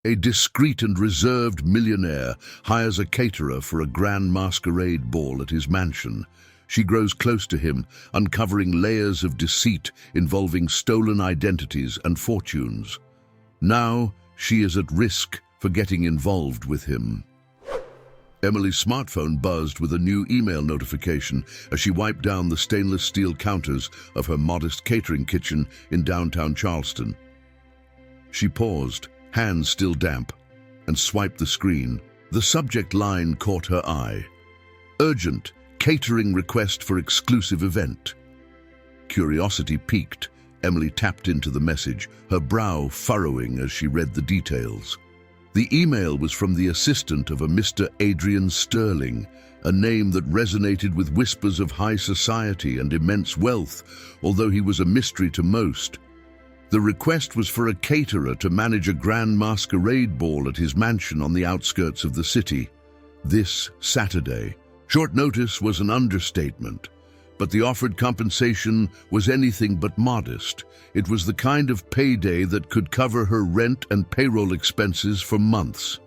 A discreet and reserved millionaire hires a caterer for a grand masquerade ball at his mansion. She grows close to him, uncovering layers of deceit involving stolen identities and fortunes. Now, she is at risk for getting involved with him. Emily's smartphone buzzed with a new email notification as she wiped down the stainless steel counters of her modest catering kitchen in downtown Charleston. She paused, hands still damp, and swiped the screen. The subject line caught her eye. Urgent, catering request for exclusive event. Curiosity piqued. Emily tapped into the message, her brow furrowing as she read the details. The email was from the assistant of a Mr. Adrian Sterling, a name that resonated with whispers of high society and immense wealth, although he was a mystery to most. The request was for a caterer to manage a grand masquerade ball at his mansion on the outskirts of the city, this Saturday. Short notice was an understatement, but the offered compensation was anything but modest. It was the kind of payday that could cover her rent and payroll expenses for months.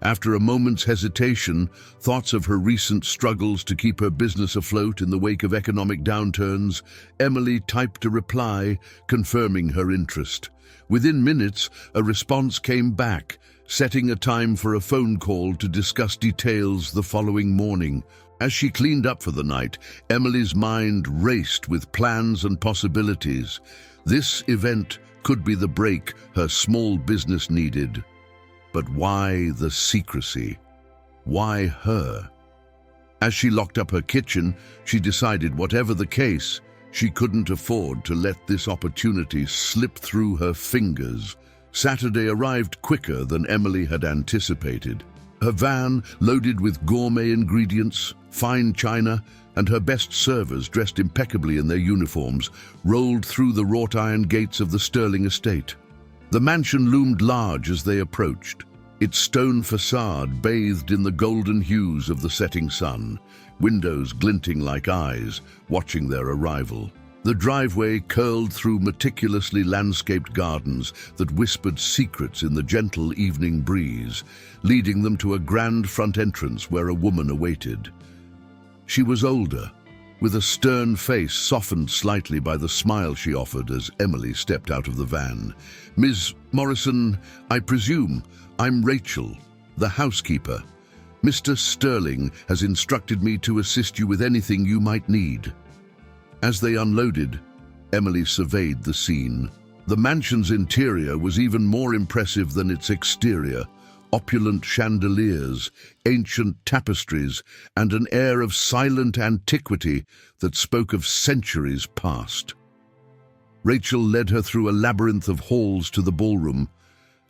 After a moment's hesitation, thoughts of her recent struggles to keep her business afloat in the wake of economic downturns, Emily typed a reply, confirming her interest. Within minutes, a response came back, setting a time for a phone call to discuss details the following morning. As she cleaned up for the night, Emily's mind raced with plans and possibilities. This event could be the break her small business needed. But why the secrecy? Why her? As she locked up her kitchen, she decided whatever the case, she couldn't afford to let this opportunity slip through her fingers. Saturday arrived quicker than Emily had anticipated. Her van, loaded with gourmet ingredients, fine china, and her best servers dressed impeccably in their uniforms, rolled through the wrought iron gates of the Sterling estate. The mansion loomed large as they approached, its stone facade bathed in the golden hues of the setting sun, windows glinting like eyes, watching their arrival. The driveway curled through meticulously landscaped gardens that whispered secrets in the gentle evening breeze, leading them to a grand front entrance where a woman awaited. She was older, with a stern face softened slightly by the smile she offered as Emily stepped out of the van. "Ms. Morrison, I presume I'm Rachel, the housekeeper. Mr. Sterling has instructed me to assist you with anything you might need." As they unloaded, Emily surveyed the scene. The mansion's interior was even more impressive than its exterior. Opulent chandeliers, ancient tapestries, and an air of silent antiquity that spoke of centuries past. Rachel led her through a labyrinth of halls to the ballroom,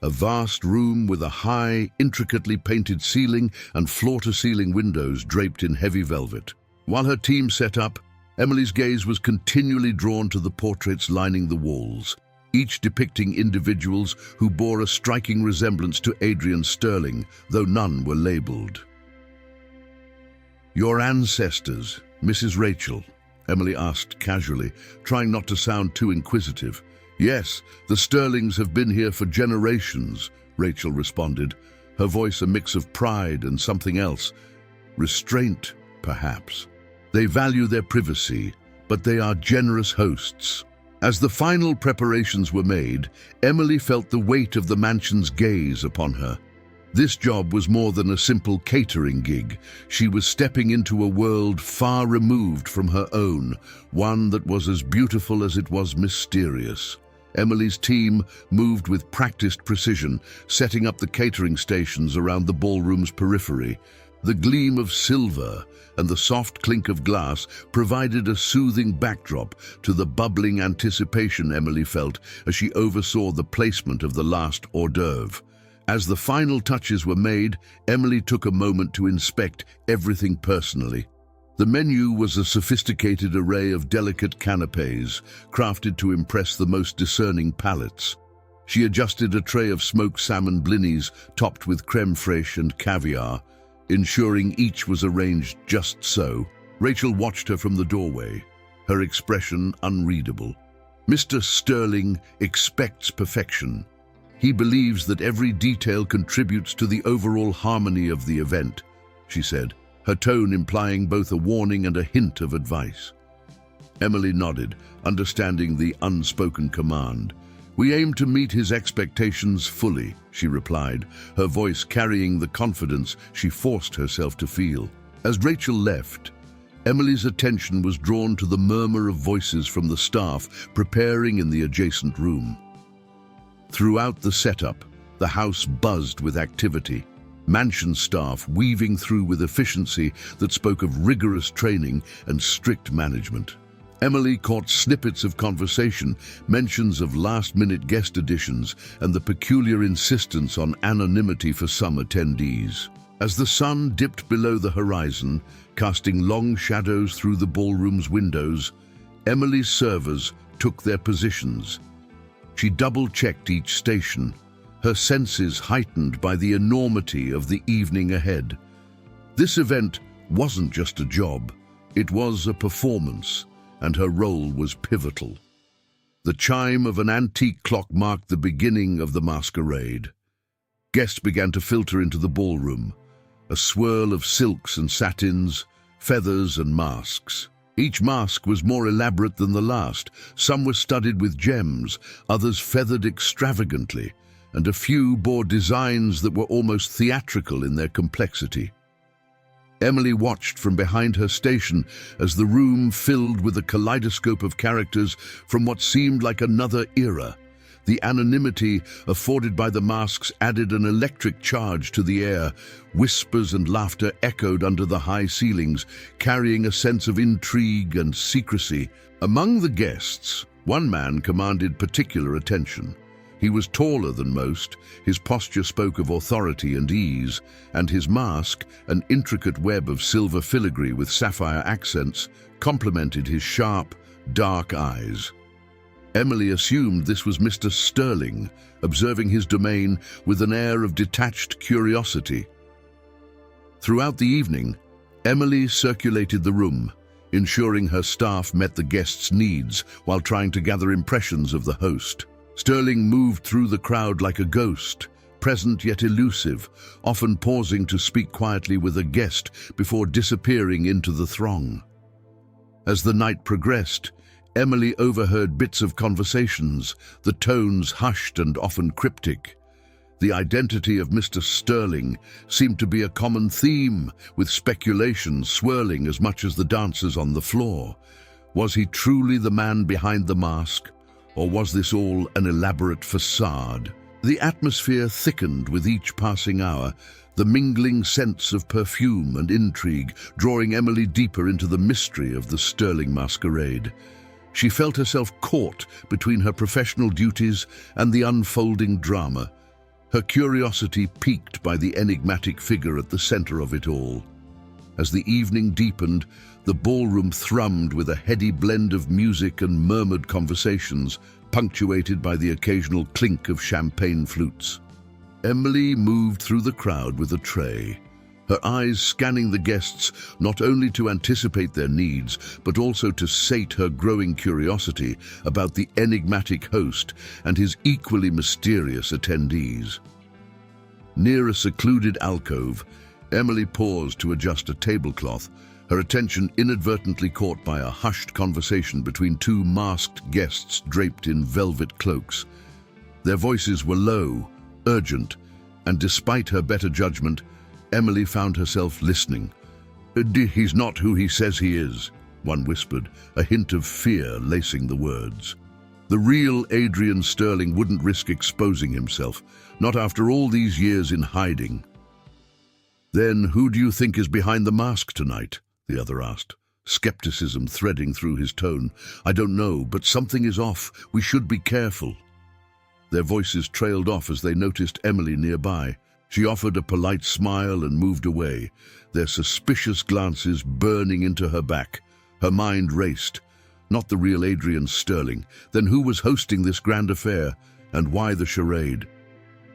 a vast room with a high, intricately painted ceiling and floor-to-ceiling windows draped in heavy velvet. While her team set up, Emily's gaze was continually drawn to the portraits lining the walls, each depicting individuals who bore a striking resemblance to Adrian Sterling, though none were labeled. "Your ancestors, Mrs. Rachel?" Emily asked casually, trying not to sound too inquisitive. "Yes, the Sterlings have been here for generations," Rachel responded, her voice a mix of pride and something else. Restraint, perhaps. "They value their privacy, but they are generous hosts." As the final preparations were made, Emily felt the weight of the mansion's gaze upon her. This job was more than a simple catering gig. She was stepping into a world far removed from her own, one that was as beautiful as it was mysterious. Emily's team moved with practiced precision, setting up the catering stations around the ballroom's periphery. The gleam of silver and the soft clink of glass provided a soothing backdrop to the bubbling anticipation Emily felt as she oversaw the placement of the last hors d'oeuvre. As the final touches were made, Emily took a moment to inspect everything personally. The menu was a sophisticated array of delicate canapés, crafted to impress the most discerning palates. She adjusted a tray of smoked salmon blinis topped with crème fraîche and caviar, ensuring each was arranged just so. Rachel watched her from the doorway, her expression unreadable. "Mr. Sterling expects perfection." He believes that every detail contributes to the overall harmony of the event, she said, her tone implying both a warning and a hint of advice. Emily nodded, understanding the unspoken command. "We aim to meet his expectations fully," she replied, her voice carrying the confidence she forced herself to feel. As Rachel left, Emily's attention was drawn to the murmur of voices from the staff preparing in the adjacent room. Throughout the setup, the house buzzed with activity, mansion staff weaving through with efficiency that spoke of rigorous training and strict management. Emily caught snippets of conversation, mentions of last-minute guest additions, and the peculiar insistence on anonymity for some attendees. As the sun dipped below the horizon, casting long shadows through the ballroom's windows, Emily's servers took their positions. She double-checked each station, her senses heightened by the enormity of the evening ahead. This event wasn't just a job, it was a performance, and her role was pivotal. The chime of an antique clock marked the beginning of the masquerade. Guests began to filter into the ballroom, a swirl of silks and satins, feathers and masks. Each mask was more elaborate than the last. Some were studded with gems, others feathered extravagantly, and a few bore designs that were almost theatrical in their complexity. Emily watched from behind her station as the room filled with a kaleidoscope of characters from what seemed like another era. The anonymity afforded by the masks added an electric charge to the air. Whispers and laughter echoed under the high ceilings, carrying a sense of intrigue and secrecy. Among the guests, one man commanded particular attention. He was taller than most, his posture spoke of authority and ease, and his mask, an intricate web of silver filigree with sapphire accents, complemented his sharp, dark eyes. Emily assumed this was Mr. Sterling, observing his domain with an air of detached curiosity. Throughout the evening, Emily circulated the room, ensuring her staff met the guests' needs while trying to gather impressions of the host. Sterling moved through the crowd like a ghost, present yet elusive, often pausing to speak quietly with a guest before disappearing into the throng. As the night progressed, Emily overheard bits of conversations, the tones hushed and often cryptic. The identity of Mr. Sterling seemed to be a common theme, with speculation swirling as much as the dancers on the floor. Was he truly the man behind the mask? Or was this all an elaborate facade? The atmosphere thickened with each passing hour, the mingling scents of perfume and intrigue drawing Emily deeper into the mystery of the Sterling masquerade. She felt herself caught between her professional duties and the unfolding drama, her curiosity piqued by the enigmatic figure at the center of it all. As the evening deepened, the ballroom thrummed with a heady blend of music and murmured conversations, punctuated by the occasional clink of champagne flutes. Emily moved through the crowd with a tray, her eyes scanning the guests not only to anticipate their needs, but also to sate her growing curiosity about the enigmatic host and his equally mysterious attendees. Near a secluded alcove, Emily paused to adjust a tablecloth, her attention inadvertently caught by a hushed conversation between two masked guests draped in velvet cloaks. Their voices were low, urgent, and despite her better judgment, Emily found herself listening. "He's not who he says he is," one whispered, a hint of fear lacing the words. The real Adrian Sterling wouldn't risk exposing himself, not after all these years in hiding. "Then who do you think is behind the mask tonight?" the other asked, skepticism threading through his tone. "I don't know, but something is off. We should be careful." Their voices trailed off as they noticed Emily nearby. She offered a polite smile and moved away, their suspicious glances burning into her back. Her mind raced. Not the real Adrian Sterling. Then who was hosting this grand affair, and why the charade?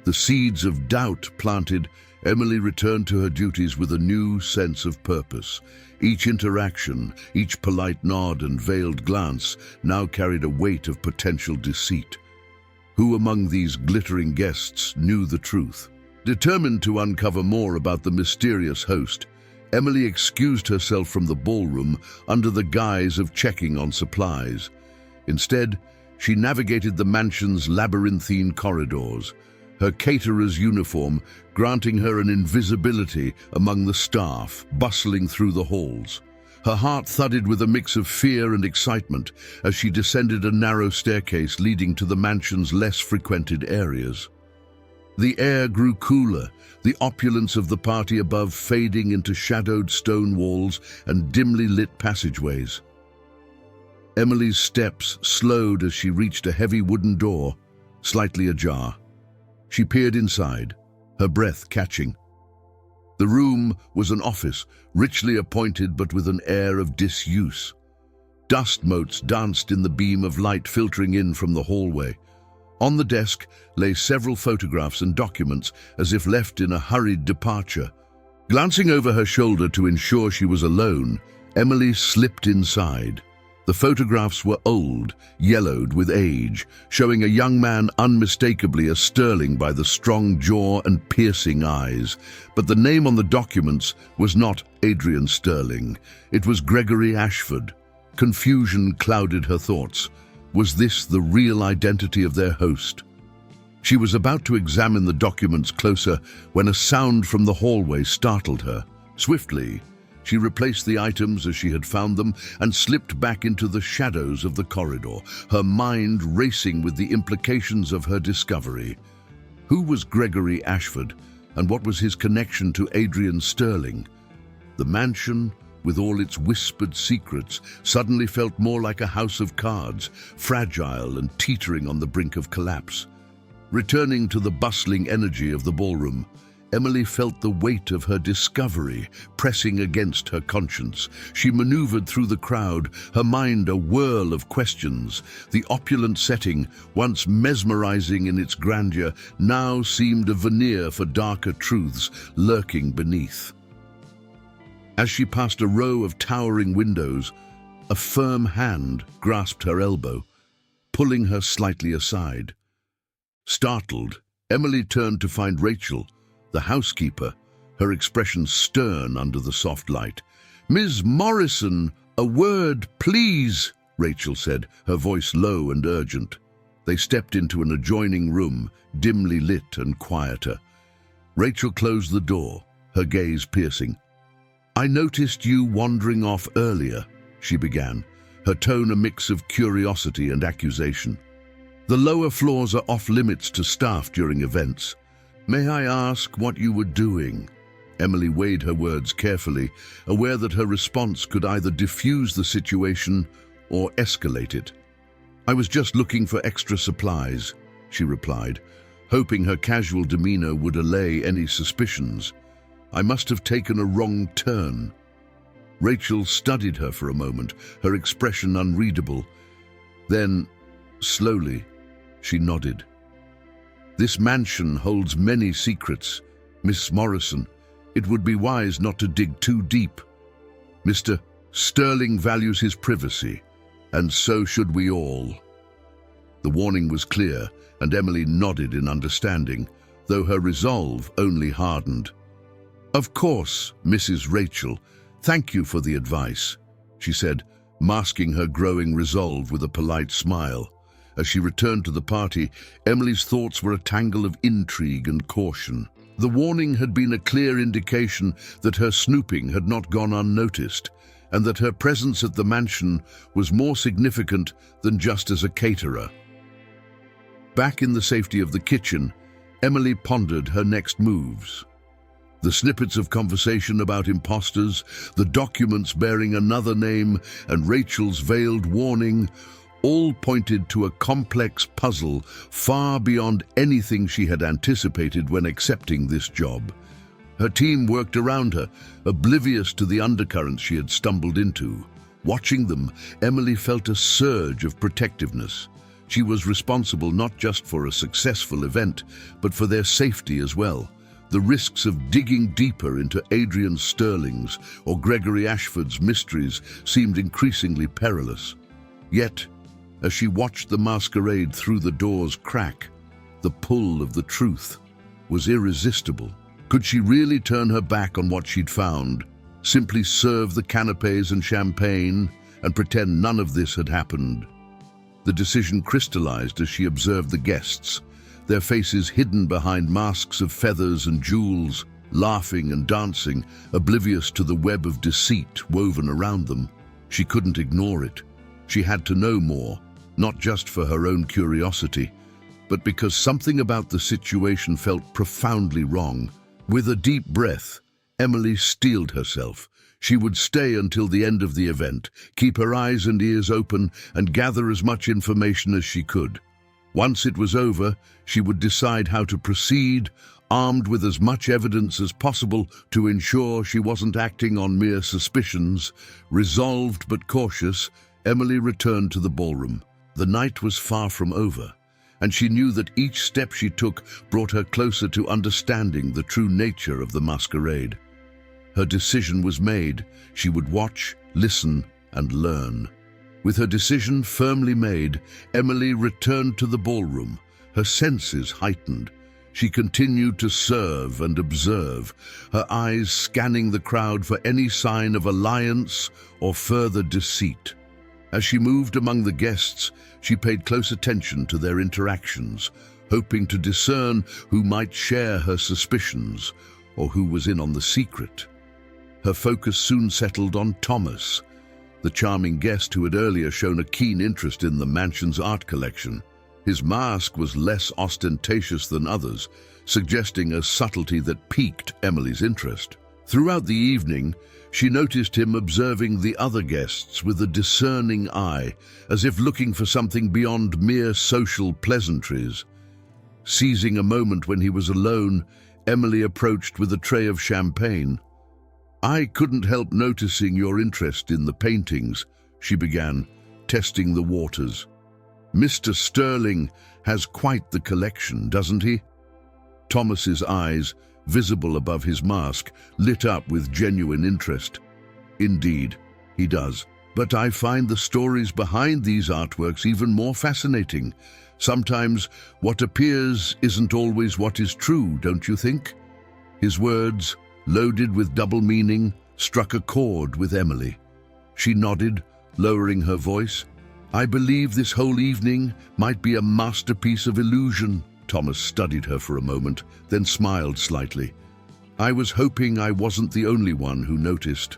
The seeds of doubt planted, Emily returned to her duties with a new sense of purpose. Each interaction, each polite nod and veiled glance now carried a weight of potential deceit. Who among these glittering guests knew the truth? Determined to uncover more about the mysterious host, Emily excused herself from the ballroom under the guise of checking on supplies. Instead, she navigated the mansion's labyrinthine corridors, her caterer's uniform granting her an invisibility among the staff bustling through the halls. Her heart thudded with a mix of fear and excitement as she descended a narrow staircase leading to the mansion's less frequented areas. The air grew cooler, the opulence of the party above fading into shadowed stone walls and dimly lit passageways. Emily's steps slowed as she reached a heavy wooden door, slightly ajar. She peered inside, her breath catching. The room was an office, richly appointed but with an air of disuse. Dust motes danced in the beam of light filtering in from the hallway. On the desk lay several photographs and documents as if left in a hurried departure. Glancing over her shoulder to ensure she was alone, Emily slipped inside. The photographs were old, yellowed with age, showing a young man unmistakably as Sterling by the strong jaw and piercing eyes. But the name on the documents was not Adrian Sterling. It was Gregory Ashford. Confusion clouded her thoughts. Was this the real identity of their host? She was about to examine the documents closer when a sound from the hallway startled her. Swiftly, she replaced the items as she had found them and slipped back into the shadows of the corridor, her mind racing with the implications of her discovery. Who was Gregory Ashford, and what was his connection to Adrian Sterling? The mansion, with all its whispered secrets, suddenly felt more like a house of cards, fragile and teetering on the brink of collapse. Returning to the bustling energy of the ballroom, Emily felt the weight of her discovery pressing against her conscience. She maneuvered through the crowd, her mind a whirl of questions. The opulent setting, once mesmerizing in its grandeur, now seemed a veneer for darker truths lurking beneath. As she passed a row of towering windows, a firm hand grasped her elbow, pulling her slightly aside. Startled, Emily turned to find Rachel, the housekeeper, her expression stern under the soft light. "Ms. Morrison, a word, please," Rachel said, her voice low and urgent. They stepped into an adjoining room, dimly lit and quieter. Rachel closed the door, her gaze piercing. "I noticed you wandering off earlier," she began, her tone a mix of curiosity and accusation. "The lower floors are off limits to staff during events. May I ask what you were doing?" Emily weighed her words carefully, aware that her response could either diffuse the situation or escalate it. "I was just looking for extra supplies," she replied, hoping her casual demeanor would allay any suspicions. "I must have taken a wrong turn." Rachel studied her for a moment, her expression unreadable. Then, slowly, she nodded. "This mansion holds many secrets, Miss Morrison. It would be wise not to dig too deep. Mr. Sterling values his privacy, and so should we all." The warning was clear, and Emily nodded in understanding, though her resolve only hardened. "Of course, Mrs. Rachel. Thank you for the advice," she said, masking her growing resolve with a polite smile. As she returned to the party, Emily's thoughts were a tangle of intrigue and caution. The warning had been a clear indication that her snooping had not gone unnoticed, and that her presence at the mansion was more significant than just as a caterer. Back in the safety of the kitchen, Emily pondered her next moves. The snippets of conversation about imposters, the documents bearing another name, and Rachel's veiled warning all pointed to a complex puzzle far beyond anything she had anticipated when accepting this job. Her team worked around her, oblivious to the undercurrents she had stumbled into. Watching them, Emily felt a surge of protectiveness. She was responsible not just for a successful event, but for their safety as well. The risks of digging deeper into Adrian Sterling's or Gregory Ashford's mysteries seemed increasingly perilous. Yet, As she watched the masquerade through the door's crack, the pull of the truth was irresistible. Could she really turn her back on what she'd found, simply serve the canapes and champagne, and pretend none of this had happened? The decision crystallized as she observed the guests, their faces hidden behind masks of feathers and jewels, laughing and dancing, oblivious to the web of deceit woven around them. She couldn't ignore it. She had to know more, not just for her own curiosity, but because something about the situation felt profoundly wrong. With a deep breath, Emily steeled herself. She would stay until the end of the event, keep her eyes and ears open, and gather as much information as she could. Once it was over, she would decide how to proceed, armed with as much evidence as possible to ensure she wasn't acting on mere suspicions. Resolved but cautious, Emily returned to the ballroom. The night was far from over, and she knew that each step she took brought her closer to understanding the true nature of the masquerade. Her decision was made. She would watch, listen, and learn. With her decision firmly made, Emily returned to the ballroom, her senses heightened. She continued to serve and observe, her eyes scanning the crowd for any sign of alliance or further deceit. As she moved among the guests, she paid close attention to their interactions, hoping to discern who might share her suspicions or who was in on the secret. Her focus soon settled on Thomas, the charming guest who had earlier shown a keen interest in the mansion's art collection. His mask was less ostentatious than others, suggesting a subtlety that piqued Emily's interest. Throughout the evening, she noticed him observing the other guests with a discerning eye, as if looking for something beyond mere social pleasantries. Seizing a moment when he was alone, Emily approached with a tray of champagne. "I couldn't help noticing your interest in the paintings," she began, testing the waters. "Mr. Sterling has quite the collection, doesn't he?" Thomas's eyes, visible above his mask, lit up with genuine interest. "Indeed, he does. But I find the stories behind these artworks even more fascinating. Sometimes what appears isn't always what is true, don't you think?" His words, loaded with double meaning, struck a chord with Emily. She nodded, lowering her voice. "I believe this whole evening might be a masterpiece of illusion." Thomas studied her for a moment, then smiled slightly. "I was hoping I wasn't the only one who noticed."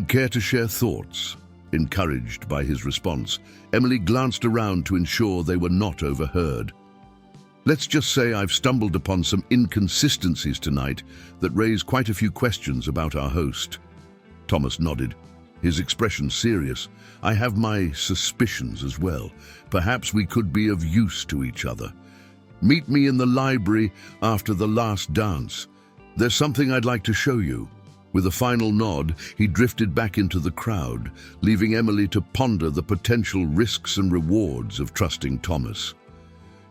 "Care to share thoughts?" Encouraged by his response, Emily glanced around to ensure they were not overheard. "Let's just say I've stumbled upon some inconsistencies tonight that raise quite a few questions about our host." Thomas nodded, his expression serious. "I have my suspicions as well. Perhaps we could be of use to each other. Meet me in the library after the last dance. There's something I'd like to show you." With a final nod, he drifted back into the crowd, leaving Emily to ponder the potential risks and rewards of trusting Thomas.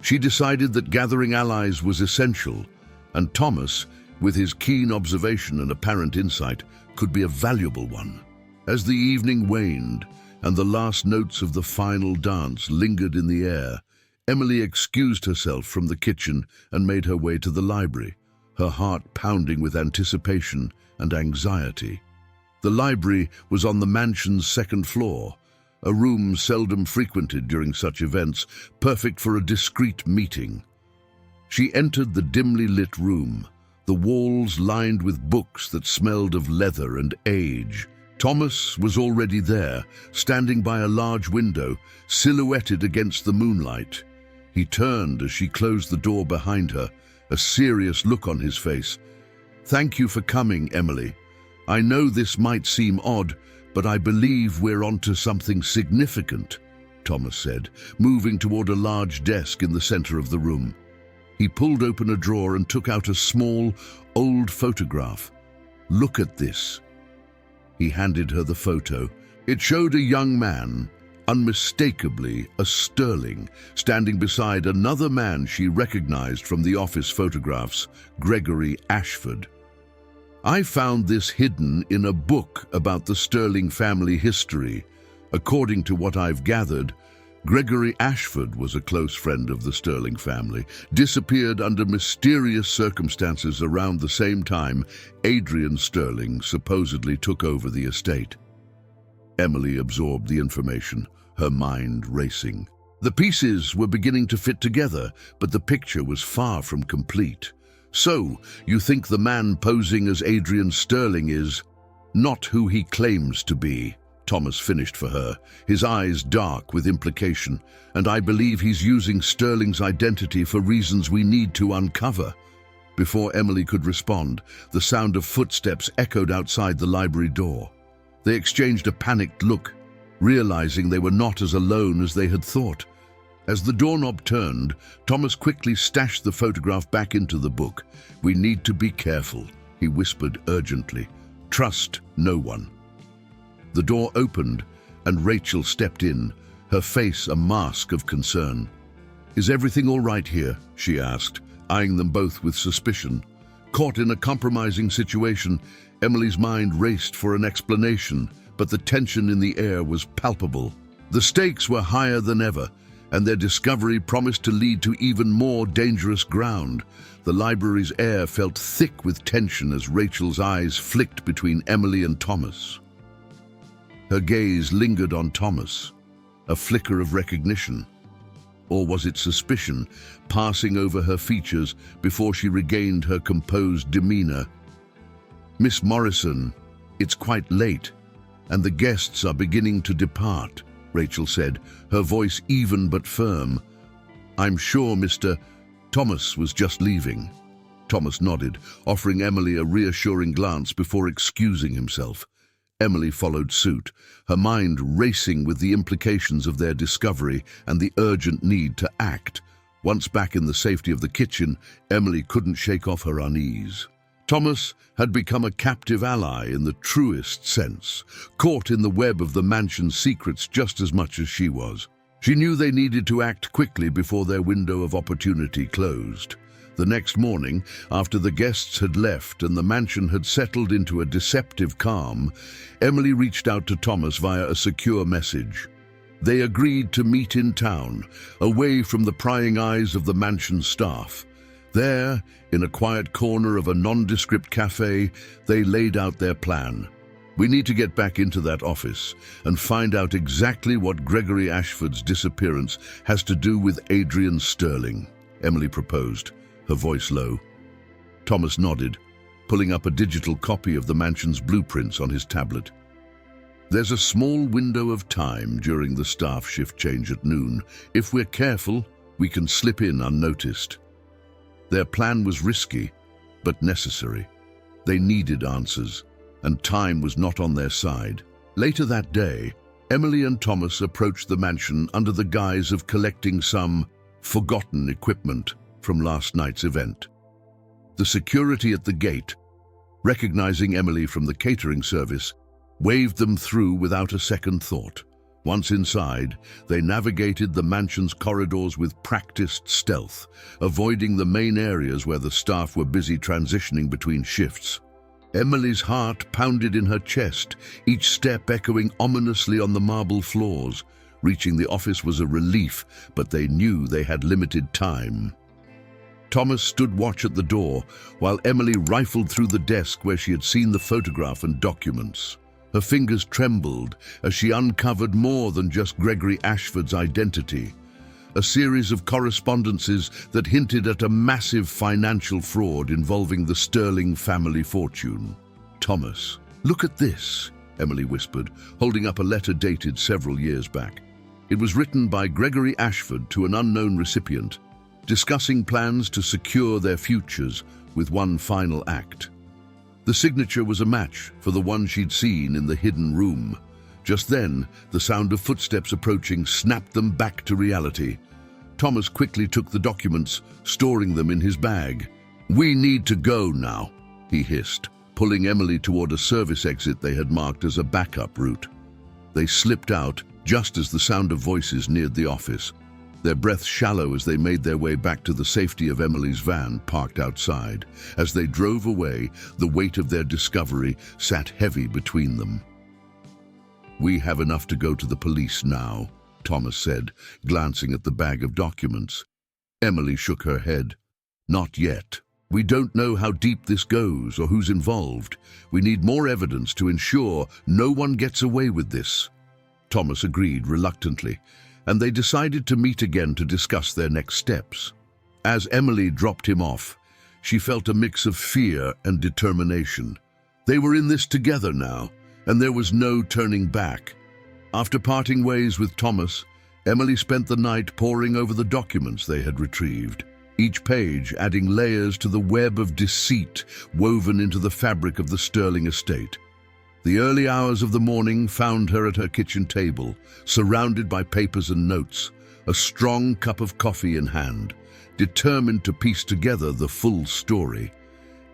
She decided that gathering allies was essential, and Thomas, with his keen observation and apparent insight, could be a valuable one. As the evening waned and the last notes of the final dance lingered in the air, Emily excused herself from the kitchen and made her way to the library, her heart pounding with anticipation and anxiety. The library was on the mansion's second floor, a room seldom frequented during such events, perfect for a discreet meeting. She entered the dimly lit room, the walls lined with books that smelled of leather and age. Thomas was already there, standing by a large window, silhouetted against the moonlight. He turned as she closed the door behind her, a serious look on his face. "Thank you for coming, Emily. I know this might seem odd, but I believe we're onto something significant," Thomas said, moving toward a large desk in the center of the room. He pulled open a drawer and took out a small, old photograph. "Look at this." He handed her the photo. It showed a young man, unmistakably a Sterling, standing beside another man she recognized from the office photographs, Gregory Ashford. "I found this hidden in a book about the Sterling family history. According to what I've gathered, Gregory Ashford was a close friend of the Sterling family, disappeared under mysterious circumstances around the same time Adrian Sterling supposedly took over the estate. Emily absorbed the information, her mind racing. The pieces were beginning to fit together, but the picture was far from complete. So, you think the man posing as Adrian Sterling is not who he claims to be? Thomas finished for her, his eyes dark with implication. And I believe he's using Sterling's identity for reasons we need to uncover. Before Emily could respond, the sound of footsteps echoed outside the library door. They exchanged a panicked look, realizing they were not as alone as they had thought. As the doorknob turned, Thomas quickly stashed the photograph back into the book. "We need to be careful," he whispered urgently. "Trust no one." The door opened, and Rachel stepped in, her face a mask of concern. "Is everything all right here?" she asked, eyeing them both with suspicion. Caught in a compromising situation, Emily's mind raced for an explanation, but the tension in the air was palpable. The stakes were higher than ever, and their discovery promised to lead to even more dangerous ground. The library's air felt thick with tension as Rachel's eyes flicked between Emily and Thomas. Her gaze lingered on Thomas, a flicker of recognition. Or was it suspicion, passing over her features before she regained her composed demeanor? "Miss Morrison, it's quite late, and the guests are beginning to depart," Rachel said, her voice even but firm. "I'm sure Mr. Thomas was just leaving." Thomas nodded, offering Emily a reassuring glance before excusing himself. Emily followed suit, her mind racing with the implications of their discovery and the urgent need to act. Once back in the safety of the kitchen, Emily couldn't shake off her unease. Thomas had become a captive ally in the truest sense, caught in the web of the mansion's secrets just as much as she was. She knew they needed to act quickly before their window of opportunity closed. The next morning, after the guests had left and the mansion had settled into a deceptive calm, Emily reached out to Thomas via a secure message. They agreed to meet in town, away from the prying eyes of the mansion's staff. There, in a quiet corner of a nondescript cafe, they laid out their plan. "We need to get back into that office and find out exactly what Gregory Ashford's disappearance has to do with Adrian Sterling," Emily proposed, her voice low. Thomas nodded, pulling up a digital copy of the mansion's blueprints on his tablet. "There's a small window of time during the staff shift change at noon. If we're careful, we can slip in unnoticed." Their plan was risky, but necessary. They needed answers, and time was not on their side. Later that day, Emily and Thomas approached the mansion under the guise of collecting some forgotten equipment from last night's event. The security at the gate, recognizing Emily from the catering service, waved them through without a second thought. Once inside, they navigated the mansion's corridors with practiced stealth, avoiding the main areas where the staff were busy transitioning between shifts. Emily's heart pounded in her chest, each step echoing ominously on the marble floors. Reaching the office was a relief, but they knew they had limited time. Thomas stood watch at the door, while Emily rifled through the desk where she had seen the photograph and documents. Her fingers trembled as she uncovered more than just Gregory Ashford's identity. A series of correspondences that hinted at a massive financial fraud involving the Sterling family fortune. "Thomas, look at this," Emily whispered, holding up a letter dated several years back. It was written by Gregory Ashford to an unknown recipient, discussing plans to secure their futures with one final act. The signature was a match for the one she'd seen in the hidden room. Just then, the sound of footsteps approaching snapped them back to reality. Thomas quickly took the documents, storing them in his bag. "We need to go now," he hissed, pulling Emily toward a service exit they had marked as a backup route. They slipped out just as the sound of voices neared the office, their breaths shallow as they made their way back to the safety of Emily's van parked outside. As they drove away, the weight of their discovery sat heavy between them. "We have enough to go to the police now," Thomas said, glancing at the bag of documents. Emily shook her head. Not yet. We don't know how deep this goes or who's involved. We need more evidence to ensure no one gets away with this. Thomas agreed reluctantly, and they decided to meet again to discuss their next steps. As Emily dropped him off, she felt a mix of fear and determination. They were in this together now, and there was no turning back. After parting ways with Thomas, Emily spent the night poring over the documents they had retrieved, each page adding layers to the web of deceit woven into the fabric of the Sterling estate. The early hours of the morning found her at her kitchen table, surrounded by papers and notes, a strong cup of coffee in hand, determined to piece together the full story.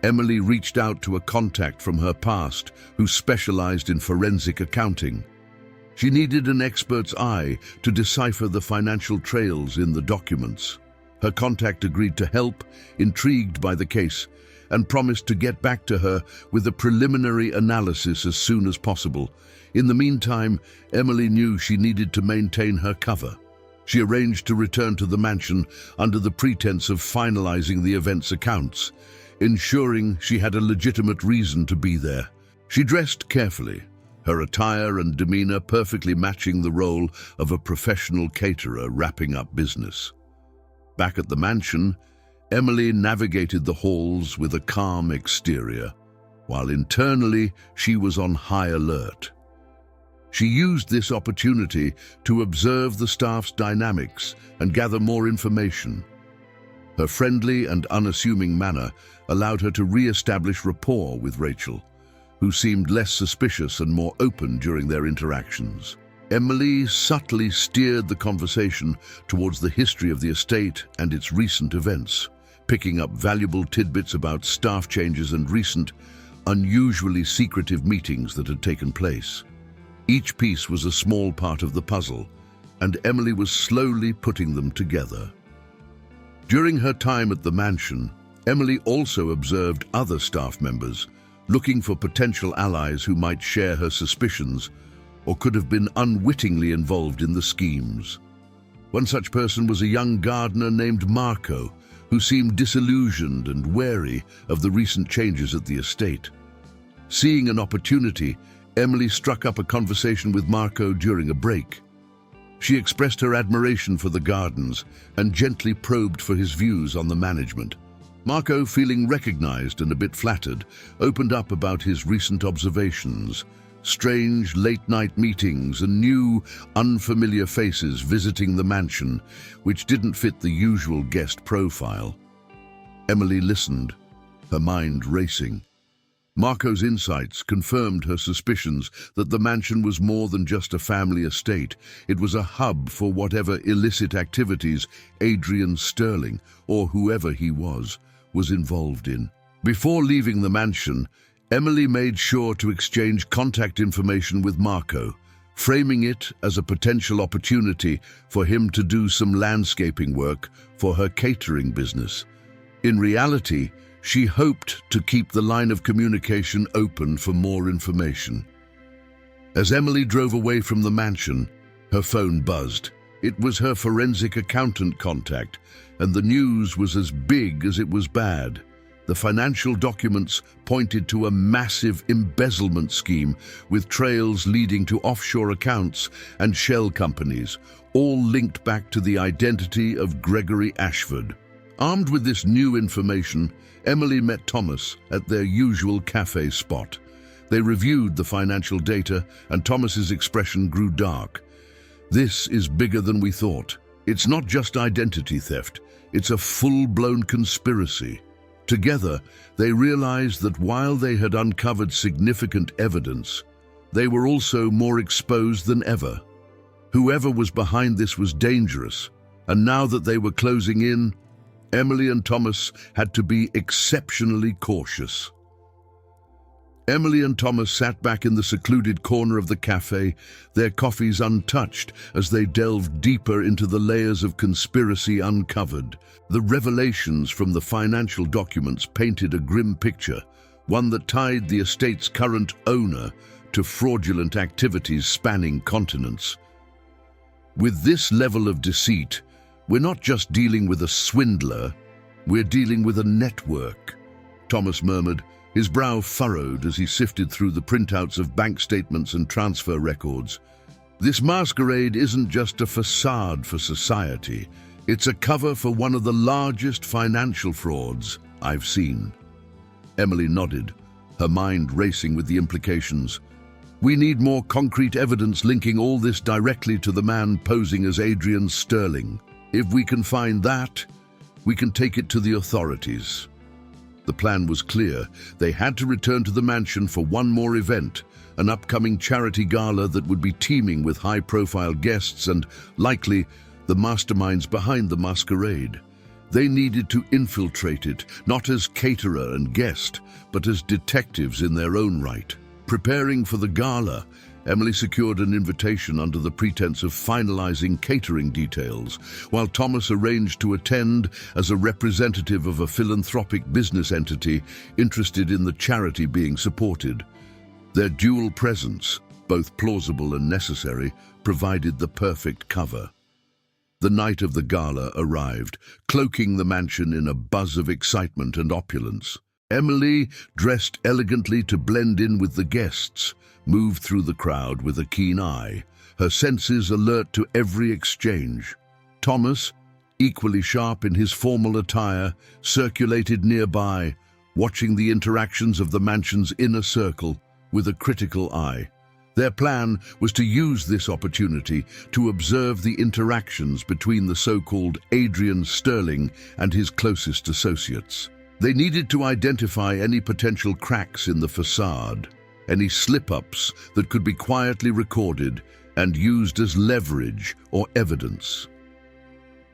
Emily reached out to a contact from her past who specialized in forensic accounting. She needed an expert's eye to decipher the financial trails in the documents. Her contact agreed to help, intrigued by the case, and promised to get back to her with a preliminary analysis as soon as possible. In the meantime, Emily knew she needed to maintain her cover. She arranged to return to the mansion under the pretense of finalizing the event's accounts, ensuring she had a legitimate reason to be there. She dressed carefully, her attire and demeanor perfectly matching the role of a professional caterer wrapping up business. Back at the mansion, Emily navigated the halls with a calm exterior, while internally she was on high alert. She used this opportunity to observe the staff's dynamics and gather more information. Her friendly and unassuming manner allowed her to re-establish rapport with Rachel, who seemed less suspicious and more open during their interactions. Emily subtly steered the conversation towards the history of the estate and its recent events, picking up valuable tidbits about staff changes and recent, unusually secretive meetings that had taken place. Each piece was a small part of the puzzle, and Emily was slowly putting them together. During her time at the mansion, Emily also observed other staff members, looking for potential allies who might share her suspicions or could have been unwittingly involved in the schemes. One such person was a young gardener named Marco, who seemed disillusioned and wary of the recent changes at the estate. Seeing an opportunity, Emily struck up a conversation with Marco during a break. She expressed her admiration for the gardens and gently probed for his views on the management. Marco, feeling recognized and a bit flattered, opened up about his recent observations, strange late-night meetings and new, unfamiliar faces visiting the mansion, which didn't fit the usual guest profile. Emily listened, her mind racing. Marco's insights confirmed her suspicions that the mansion was more than just a family estate. It was a hub for whatever illicit activities Adrian Sterling, or whoever he was involved in. Before leaving the mansion, Emily made sure to exchange contact information with Marco, framing it as a potential opportunity for him to do some landscaping work for her catering business. In reality, she hoped to keep the line of communication open for more information. As Emily drove away from the mansion, her phone buzzed. It was her forensic accountant contact, and the news was as big as it was bad. The financial documents pointed to a massive embezzlement scheme with trails leading to offshore accounts and shell companies, all linked back to the identity of Gregory Ashford. Armed with this new information, Emily met Thomas at their usual cafe spot. They reviewed the financial data, and Thomas's expression grew dark. "This is bigger than we thought. It's not just identity theft, it's a full-blown conspiracy." Together, they realized that while they had uncovered significant evidence, they were also more exposed than ever. Whoever was behind this was dangerous, and now that they were closing in, Emily and Thomas had to be exceptionally cautious. Emily and Thomas sat back in the secluded corner of the cafe, their coffees untouched as they delved deeper into the layers of conspiracy uncovered. The revelations from the financial documents painted a grim picture, one that tied the estate's current owner to fraudulent activities spanning continents. With this level of deceit, we're not just dealing with a swindler, we're dealing with a network, Thomas murmured, his brow furrowed as he sifted through the printouts of bank statements and transfer records. This masquerade isn't just a facade for society, it's a cover for one of the largest financial frauds I've seen. Emily nodded, her mind racing with the implications. We need more concrete evidence linking all this directly to the man posing as Adrian Sterling. If we can find that, we can take it to the authorities. The plan was clear. They had to return to the mansion for one more event, an upcoming charity gala that would be teeming with high-profile guests and, likely, the masterminds behind the masquerade. They needed to infiltrate it, not as caterer and guest, but as detectives in their own right. Preparing for the gala, Emily secured an invitation under the pretense of finalizing catering details, while Thomas arranged to attend as a representative of a philanthropic business entity interested in the charity being supported. Their dual presence, both plausible and necessary, provided the perfect cover. The night of the gala arrived, cloaking the mansion in a buzz of excitement and opulence. Emily, dressed elegantly to blend in with the guests, moved through the crowd with a keen eye, her senses alert to every exchange. Thomas, equally sharp in his formal attire, circulated nearby, watching the interactions of the mansion's inner circle with a critical eye. Their plan was to use this opportunity to observe the interactions between the so-called Adrian Sterling and his closest associates. They needed to identify any potential cracks in the facade, any slip-ups that could be quietly recorded and used as leverage or evidence.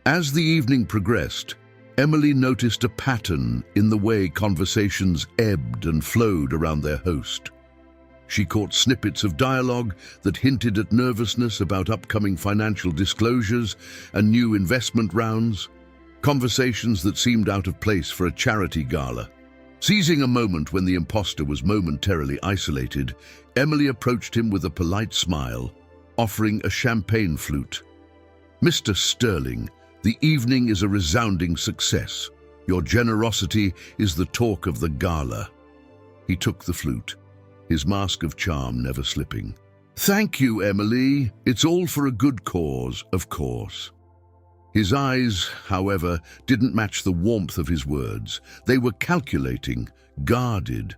As the evening progressed, Emily noticed a pattern in the way conversations ebbed and flowed around their host. She caught snippets of dialogue that hinted at nervousness about upcoming financial disclosures and new investment rounds, conversations that seemed out of place for a charity gala. Seizing a moment when the imposter was momentarily isolated, Emily approached him with a polite smile, offering a champagne flute. "Mr. Sterling, the evening is a resounding success. Your generosity is the talk of the gala." He took the flute, his mask of charm never slipping. "Thank you, Emily. It's all for a good cause, of course." His eyes, however, didn't match the warmth of his words. They were calculating, guarded.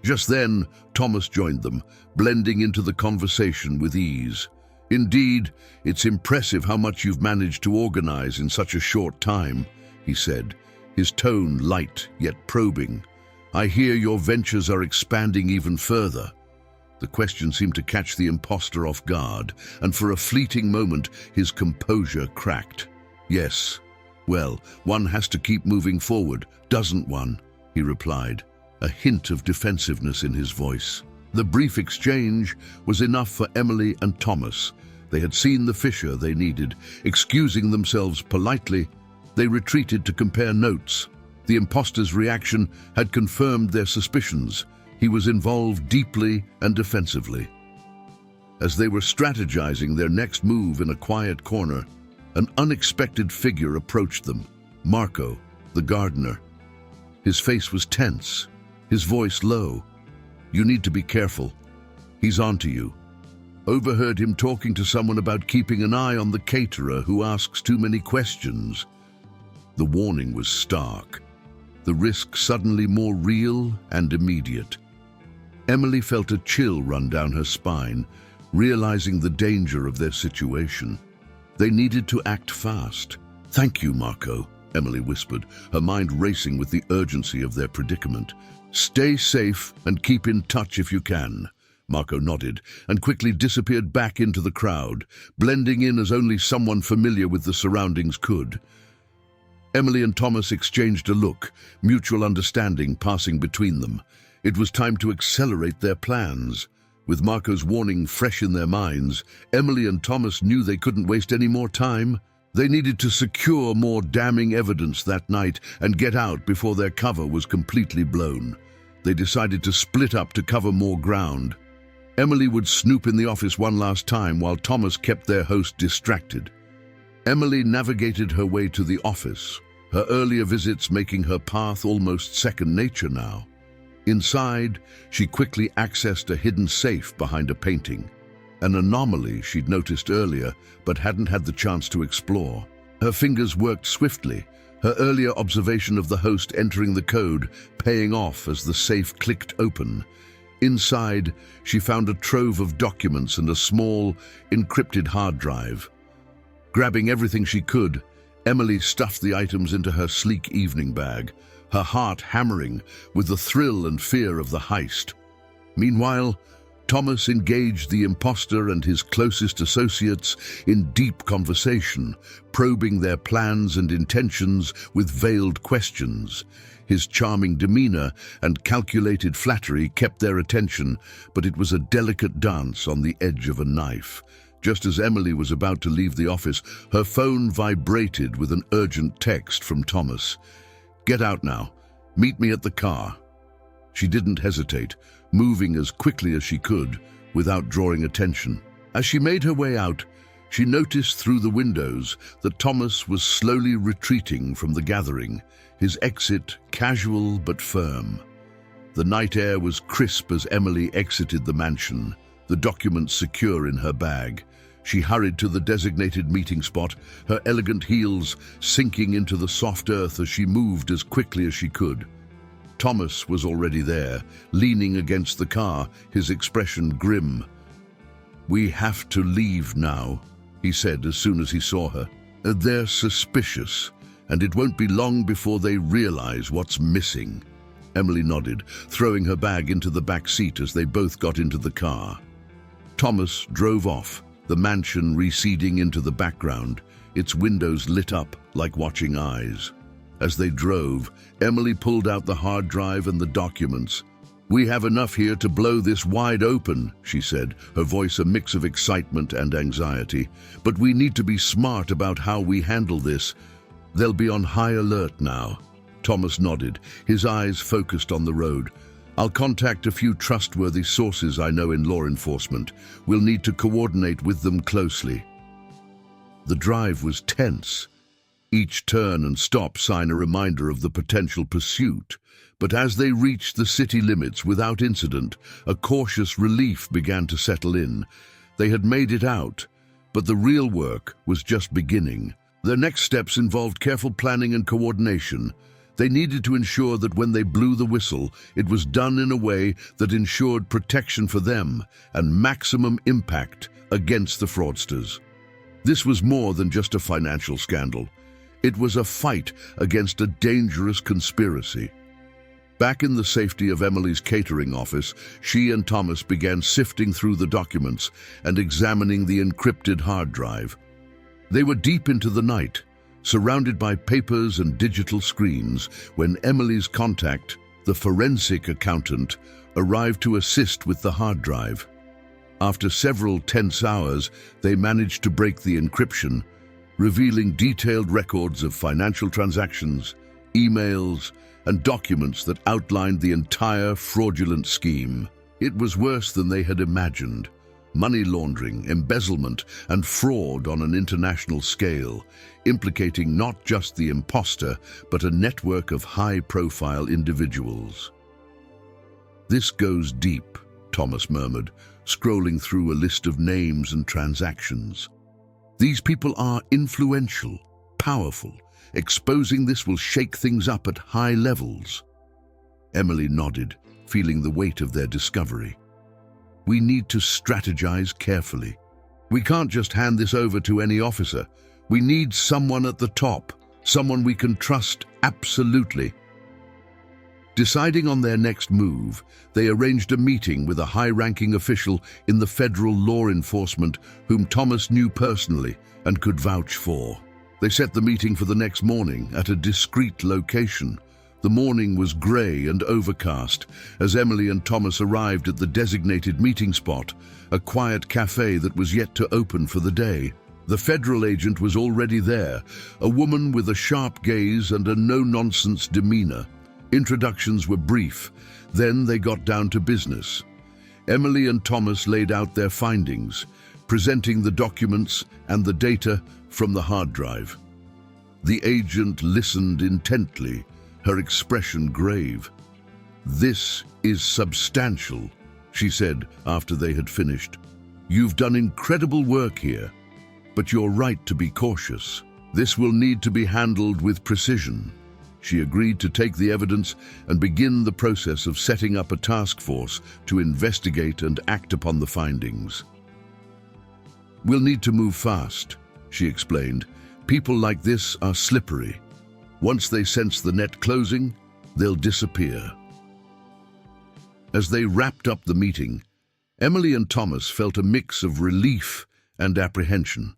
Just then, Thomas joined them, blending into the conversation with ease. "Indeed, it's impressive how much you've managed to organize in such a short time," he said, his tone light yet probing. "I hear your ventures are expanding even further." The question seemed to catch the imposter off guard, and for a fleeting moment his composure cracked. "Yes, well, one has to keep moving forward, doesn't one?" he replied, a hint of defensiveness in his voice. The brief exchange was enough for Emily and Thomas. They had seen the fissure they needed. Excusing themselves politely, they retreated to compare notes. The imposter's reaction had confirmed their suspicions. He was involved deeply and defensively. As they were strategizing their next move in a quiet corner, an unexpected figure approached them, Marco, the gardener. His face was tense, his voice low. "You need to be careful. He's onto you." Overheard him talking to someone about keeping an eye on the caterer who asks too many questions. The warning was stark, the risk suddenly more real and immediate. Emily felt a chill run down her spine, realizing the danger of their situation. They needed to act fast. "Thank you, Marco," Emily whispered, her mind racing with the urgency of their predicament. "Stay safe and keep in touch if you can." Marco nodded and quickly disappeared back into the crowd, blending in as only someone familiar with the surroundings could. Emily and Thomas exchanged a look, mutual understanding passing between them. It was time to accelerate their plans. With Marco's warning fresh in their minds, Emily and Thomas knew they couldn't waste any more time. They needed to secure more damning evidence that night and get out before their cover was completely blown. They decided to split up to cover more ground. Emily would snoop in the office one last time while Thomas kept their host distracted. Emily navigated her way to the office, her earlier visits making her path almost second nature now. Inside, she quickly accessed a hidden safe behind a painting, an anomaly she'd noticed earlier but hadn't had the chance to explore. Her fingers worked swiftly, her earlier observation of the host entering the code paying off as the safe clicked open. Inside, she found a trove of documents and a small, encrypted hard drive. Grabbing everything she could, Emily stuffed the items into her sleek evening bag, her heart hammering with the thrill and fear of the heist. Meanwhile, Thomas engaged the imposter and his closest associates in deep conversation, probing their plans and intentions with veiled questions. His charming demeanor and calculated flattery kept their attention, but it was a delicate dance on the edge of a knife. Just as Emily was about to leave the office, her phone vibrated with an urgent text from Thomas. "Get out now. Meet me at the car." She didn't hesitate, moving as quickly as she could without drawing attention. As she made her way out, she noticed through the windows that Thomas was slowly retreating from the gathering, his exit casual but firm. The night air was crisp as Emily exited the mansion, the documents secure in her bag. She hurried to the designated meeting spot, her elegant heels sinking into the soft earth as she moved as quickly as she could. Thomas was already there, leaning against the car, his expression grim. "We have to leave now," he said as soon as he saw her. "They're suspicious, and it won't be long before they realize what's missing." Emily nodded, throwing her bag into the back seat as they both got into the car. Thomas drove off, the mansion receding into the background, its windows lit up like watching eyes. As they drove, Emily pulled out the hard drive and the documents. "We have enough here to blow this wide open," she said, her voice a mix of excitement and anxiety. "But we need to be smart about how we handle this. They'll be on high alert now." Thomas nodded, his eyes focused on the road. "I'll contact a few trustworthy sources I know in law enforcement. We'll need to coordinate with them closely." The drive was tense. Each turn and stop sign a reminder of the potential pursuit. But as they reached the city limits without incident, a cautious relief began to settle in. They had made it out, but the real work was just beginning. Their next steps involved careful planning and coordination. They needed to ensure that when they blew the whistle, it was done in a way that ensured protection for them and maximum impact against the fraudsters. This was more than just a financial scandal. It was a fight against a dangerous conspiracy. Back in the safety of Emily's catering office, she and Thomas began sifting through the documents and examining the encrypted hard drive. They were deep into the night, surrounded by papers and digital screens, when Emily's contact, the forensic accountant, arrived to assist with the hard drive. After several tense hours, they managed to break the encryption, revealing detailed records of financial transactions, emails, and documents that outlined the entire fraudulent scheme. It was worse than they had imagined. Money laundering, embezzlement, and fraud on an international scale, implicating not just the imposter, but a network of high-profile individuals. "This goes deep," Thomas murmured, scrolling through a list of names and transactions. "These people are influential, powerful. Exposing this will shake things up at high levels." Emily nodded, feeling the weight of their discovery. "We need to strategize carefully. We can't just hand this over to any officer. We need someone at the top, someone we can trust absolutely." Deciding on their next move, they arranged a meeting with a high-ranking official in the federal law enforcement whom Thomas knew personally and could vouch for. They set the meeting for the next morning at a discreet location. The morning was grey and overcast as Emily and Thomas arrived at the designated meeting spot, a quiet cafe that was yet to open for the day. The federal agent was already there, a woman with a sharp gaze and a no-nonsense demeanor. Introductions were brief, then they got down to business. Emily and Thomas laid out their findings, presenting the documents and the data from the hard drive. The agent listened intently, her expression grave. "This is substantial," she said after they had finished. "You've done incredible work here, but you're right to be cautious. This will need to be handled with precision." She agreed to take the evidence and begin the process of setting up a task force to investigate and act upon the findings. "We'll need to move fast," she explained. "People like this are slippery. Once they sense the net closing, they'll disappear." As they wrapped up the meeting, Emily and Thomas felt a mix of relief and apprehension.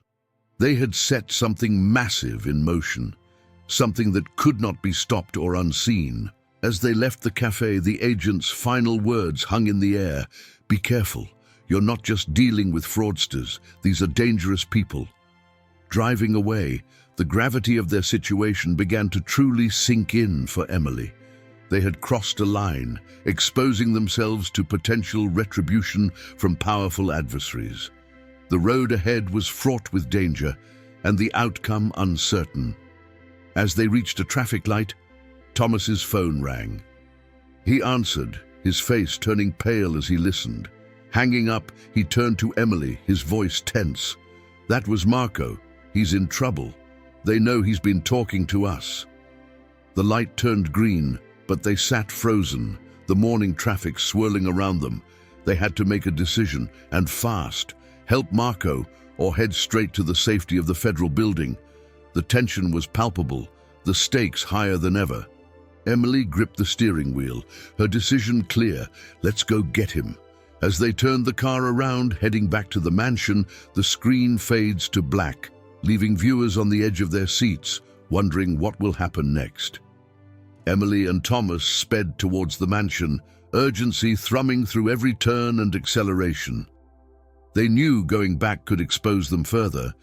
They had set something massive in motion, something that could not be stopped or unseen. As they left the cafe, the agent's final words hung in the air. "Be careful. You're not just dealing with fraudsters. These are dangerous people." Driving away, the gravity of their situation began to truly sink in for Emily. They had crossed a line, exposing themselves to potential retribution from powerful adversaries. The road ahead was fraught with danger, and the outcome uncertain. As they reached a traffic light, Thomas's phone rang. He answered, his face turning pale as he listened. Hanging up, he turned to Emily, his voice tense. "That was Marco. He's in trouble. They know he's been talking to us." The light turned green, but they sat frozen, the morning traffic swirling around them. They had to make a decision, and fast. Help Marco, or head straight to the safety of the federal building. The tension was palpable, the stakes higher than ever. Emily gripped the steering wheel, her decision clear. Let's go get him. As they turned the car around, heading back to the mansion, the screen fades to black, leaving viewers on the edge of their seats, wondering what will happen next. Emily and Thomas sped towards the mansion, urgency thrumming through every turn and acceleration. They knew going back could expose them further,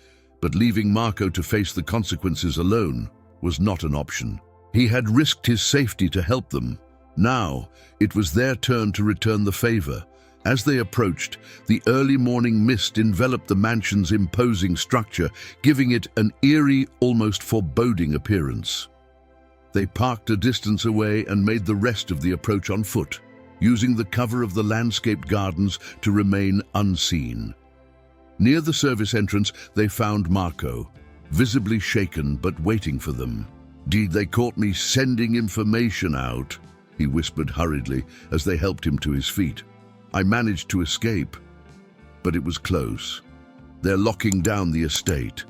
but leaving Marco to face the consequences alone was not an option. He had risked his safety to help them. Now, it was their turn to return the favor. As they approached, the early morning mist enveloped the mansion's imposing structure, giving it an eerie, almost foreboding appearance. They parked a distance away and made the rest of the approach on foot, using the cover of the landscaped gardens to remain unseen. Near the service entrance, they found Marco, visibly shaken but waiting for them. They caught me sending information out," he whispered hurriedly as they helped him to his feet. "I managed to escape, but it was close. They're locking down the estate."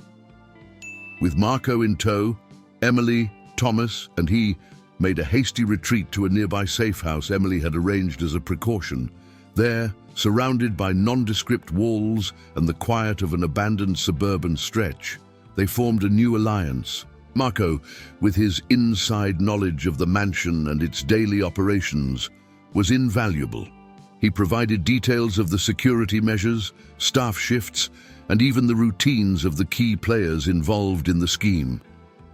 With Marco in tow, Emily, Thomas, and he made a hasty retreat to a nearby safe house Emily had arranged as a precaution. There, surrounded by nondescript walls and the quiet of an abandoned suburban stretch, they formed a new alliance. Marco, with his inside knowledge of the mansion and its daily operations, was invaluable. He provided details of the security measures, staff shifts, and even the routines of the key players involved in the scheme.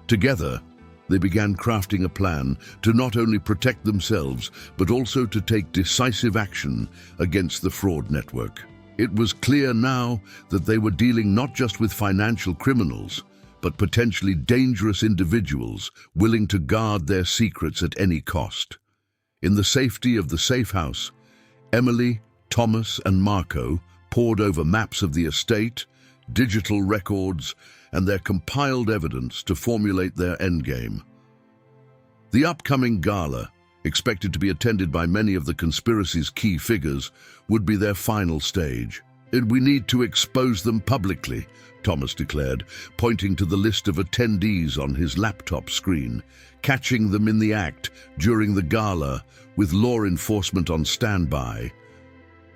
Together, they began crafting a plan to not only protect themselves, but also to take decisive action against the fraud network. It was clear now that they were dealing not just with financial criminals, but potentially dangerous individuals willing to guard their secrets at any cost. In the safety of the safe house, Emily, Thomas, and Marco pored over maps of the estate, digital records, and their compiled evidence to formulate their endgame. The upcoming gala, expected to be attended by many of the conspiracy's key figures, would be their final stage. "We need to expose them publicly," Thomas declared, pointing to the list of attendees on his laptop screen, catching them in the act during the gala with law enforcement on standby.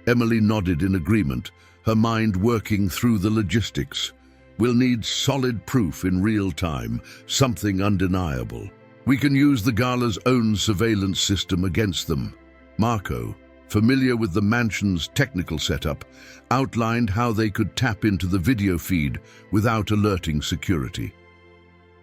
Emily nodded in agreement, her mind working through the logistics. "We'll need solid proof in real time, something undeniable. We can use the gala's own surveillance system against them." Marco, familiar with the mansion's technical setup, outlined how they could tap into the video feed without alerting security.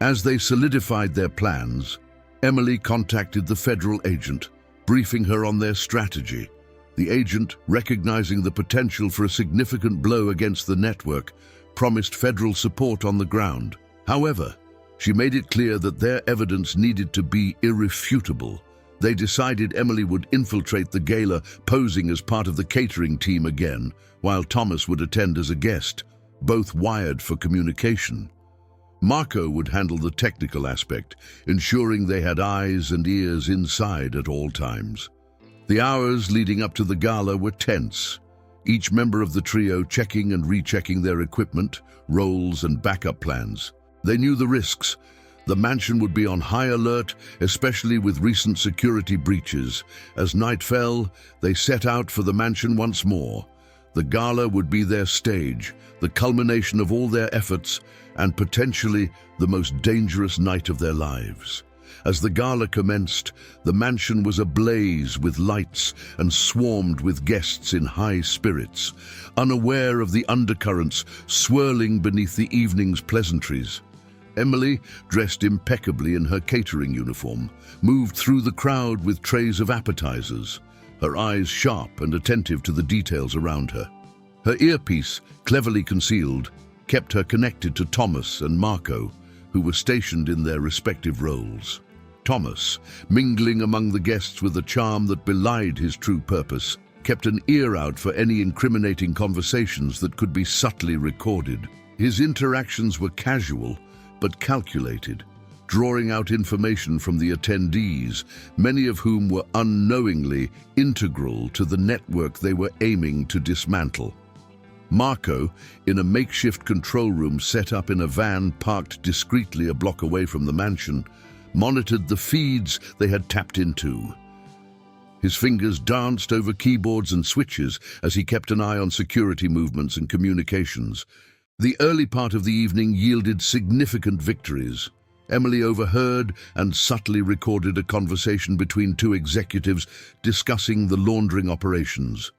As they solidified their plans, Emily contacted the federal agent, briefing her on their strategy. The agent, recognizing the potential for a significant blow against the network, promised federal support on the ground. However, she made it clear that their evidence needed to be irrefutable. They decided Emily would infiltrate the gala, posing as part of the catering team again, while Thomas would attend as a guest, both wired for communication. Marco would handle the technical aspect, ensuring they had eyes and ears inside at all times. The hours leading up to the gala were tense, each member of the trio checking and rechecking their equipment, roles, and backup plans. They knew the risks. The mansion would be on high alert, especially with recent security breaches. As night fell, they set out for the mansion once more. The gala would be their stage, the culmination of all their efforts, and potentially the most dangerous night of their lives. As the gala commenced, the mansion was ablaze with lights and swarmed with guests in high spirits, unaware of the undercurrents swirling beneath the evening's pleasantries. Emily, dressed impeccably in her catering uniform, moved through the crowd with trays of appetizers, her eyes sharp and attentive to the details around her. Her earpiece, cleverly concealed, kept her connected to Thomas and Marco, who were stationed in their respective roles. Thomas, mingling among the guests with a charm that belied his true purpose, kept an ear out for any incriminating conversations that could be subtly recorded. His interactions were casual, but calculated, drawing out information from the attendees, many of whom were unknowingly integral to the network they were aiming to dismantle. Marco, in a makeshift control room set up in a van parked discreetly a block away from the mansion, monitored the feeds they had tapped into. His fingers danced over keyboards and switches as he kept an eye on security movements and communications. The early part of the evening yielded significant victories. Emily overheard and subtly recorded a conversation between two executives discussing the laundering operations.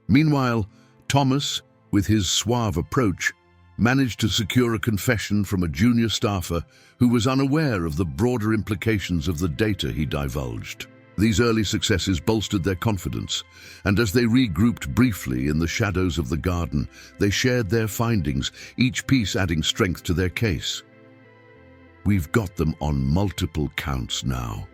Meanwhile, Thomas, with his suave approach, managed to secure a confession from a junior staffer who was unaware of the broader implications of the data he divulged. These early successes bolstered their confidence, and as they regrouped briefly in the shadows of the garden, they shared their findings, each piece adding strength to their case. "We've got them on multiple counts now,"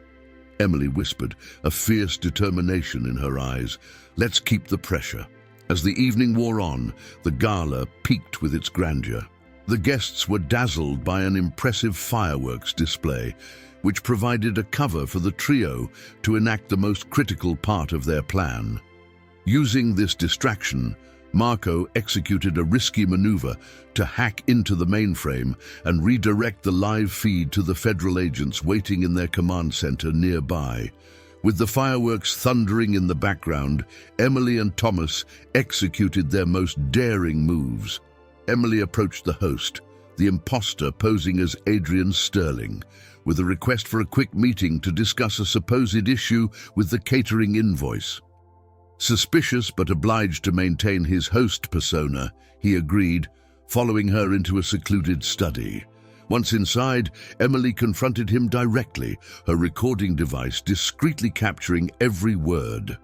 Emily whispered, a fierce determination in her eyes. "Let's keep the pressure." As the evening wore on, the gala peaked with its grandeur. The guests were dazzled by an impressive fireworks display, which provided a cover for the trio to enact the most critical part of their plan. Using this distraction, Marco executed a risky maneuver to hack into the mainframe and redirect the live feed to the federal agents waiting in their command center nearby. With the fireworks thundering in the background, Emily and Thomas executed their most daring moves. Emily approached the host, the imposter posing as Adrian Sterling, with a request for a quick meeting to discuss a supposed issue with the catering invoice. Suspicious but obliged to maintain his host persona, he agreed, following her into a secluded study. Once inside, Emily confronted him directly, her recording device discreetly capturing every word.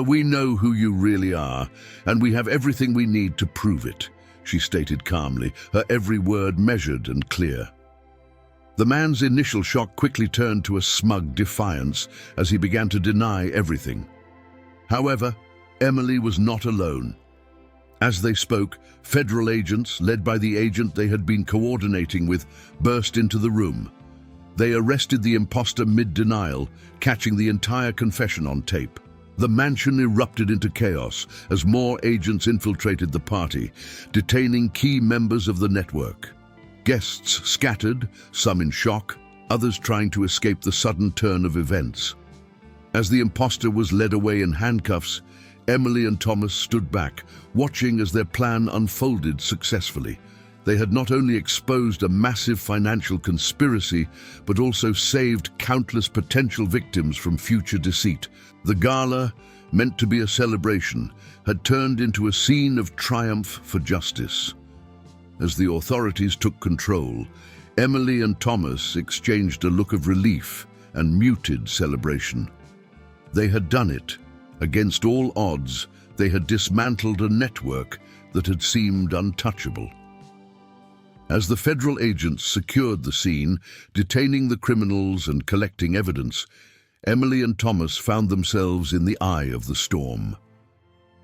We know who you really are, and we have everything we need to prove it," she stated calmly, her every word measured and clear. The man's initial shock quickly turned to a smug defiance as he began to deny everything. However, Emily was not alone. As they spoke, federal agents, led by the agent they had been coordinating with, burst into the room. They arrested the imposter mid-denial, catching the entire confession on tape. The mansion erupted into chaos as more agents infiltrated the party, detaining key members of the network. Guests scattered, some in shock, others trying to escape the sudden turn of events. As the imposter was led away in handcuffs, Emily and Thomas stood back, watching as their plan unfolded successfully. They had not only exposed a massive financial conspiracy, but also saved countless potential victims from future deceit. The gala, meant to be a celebration, had turned into a scene of triumph for justice. As the authorities took control, Emily and Thomas exchanged a look of relief and muted celebration. They had done it, Against all odds, they had dismantled a network that had seemed untouchable. As the federal agents secured the scene, detaining the criminals and collecting evidence, Emily and Thomas found themselves in the eye of the storm.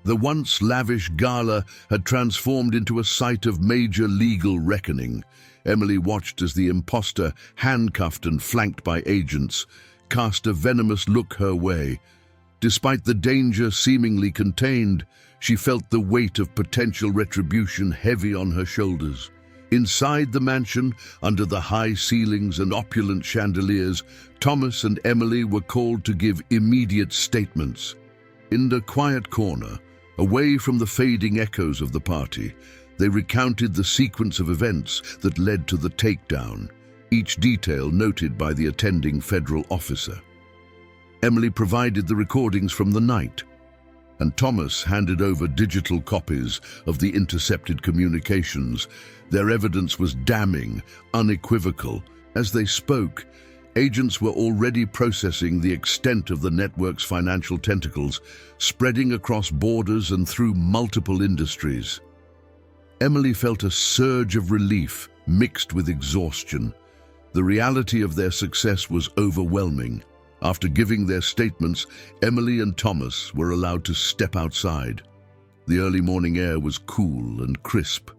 The once lavish gala had transformed into a site of major legal reckoning. Emily watched as the imposter, handcuffed and flanked by agents, cast a venomous look her way. Despite the danger seemingly contained, she felt the weight of potential retribution heavy on her shoulders. Inside the mansion, under the high ceilings and opulent chandeliers, Thomas and Emily were called to give immediate statements. In the quiet corner, away from the fading echoes of the party, they recounted the sequence of events that led to the takedown, each detail noted by the attending federal officer. Emily provided the recordings from the night, and Thomas handed over digital copies of the intercepted communications. Their evidence was damning, unequivocal. As they spoke, agents were already processing the extent of the network's financial tentacles, spreading across borders and through multiple industries. Emily felt a surge of relief mixed with exhaustion. The reality of their success was overwhelming. After giving their statements, Emily and Thomas were allowed to step outside. The early morning air was cool and crisp,